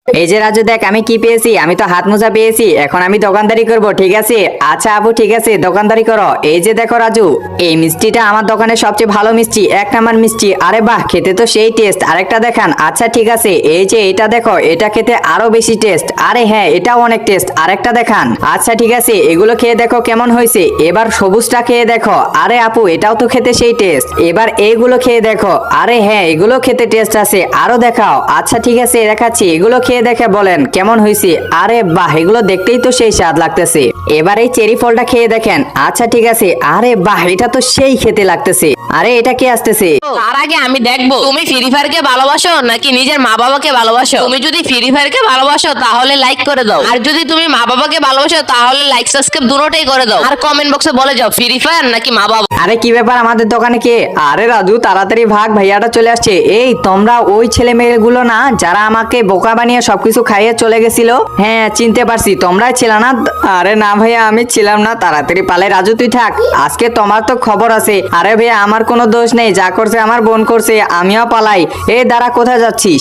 এই যে রাজু দেখ আমি কি পেয়েছি, আমি তো হাত মোজা পেয়েছি। এখন আমি দোকানদারি করব, ঠিক আছে? আচ্ছা আপু ঠিক আছে, দোকানদারি করো। এই যে দেখো রাজু, এই মিষ্টিটা আমার দোকানের সবচেয়ে ভালো মিষ্টি, 1 নাম্বার মিষ্টি। আরে বাহ, খেতে তো সেই টেস্ট। আরেকটা দেখান। আচ্ছা ঠিক আছে, এই যে এটা দেখো, এটা খেতে আরো বেশি টেস্ট। আরে হ্যাঁ, এটাও অনেক টেস্ট। আরেকটা দেখান। আচ্ছা ঠিক আছে, এগুলো খেয়ে দেখো কেমন হয়েছে। এবার সবুজটা খেয়ে দেখো। আরে আপু এটাও তো খেতে সেই টেস্ট। এবার এইগুলো খেয়ে দেখো। আরে হ্যাঁ, এগুলো খেতে টেস্ট আছে। আরো দেখাও। আচ্ছা ঠিক আছে দেখাচ্ছি, এগুলো খেয়ে দেখে বলেন কেমন হয়েছে। আরে বাহ, এগুলো দেখতেই তো সেই স্বাদ লাগতেছে। এবার এই চেরি ফলটা খেয়ে দেখেন। আচ্ছা ঠিক আছে। আরে বাহ, এটা তো সেই খেতে লাগতেছে। আরে এটা কে আসতেছে? তার আগে আমি দেখবো তুমি ফ্রি ফায়ারকে ভালোবাসো নাকি নিজের মা বাবাকে ভালোবাসো। তুমি যদি ফ্রি ফায়ারকে ভালোবাসো তাহলে লাইক করে দাও, আর যদি তুমি মা বাবাকে ভালোবাসো তাহলে লাইক সাবস্ক্রাইব দুটোটাই করে দাও, আর কমেন্ট বক্সে বলে যাও ফ্রি ফায়ার নাকি মা বাবা। আরে কি ব্যাপার, আমাদের দোকানে কে? আরে রাজু তাড়াতাড়ি ভাগ, ভাইয়াটা চলে আসছে। এই তোমরা ওই ছেলে মেয়েগুলো না যারা আমাকে বোকা বানিয়ে সবকিছু খাইয়ে চলে গেছিল? হ্যাঁ চিনতে পারছি, তোমরাই ছিল না? আরে না ভাইয়া, আমি ছিলাম না। তাড়াতাড়ি পালাই। রাজু তুই থাক, আজকে তোমার তো খবর আছে। আরে ভাইয়া আমার কোনো দোষ নেই, যা করছে আমার বোন করছে, আমিও পালাই। এই দাঁড়া, কোথায় যাচ্ছিস?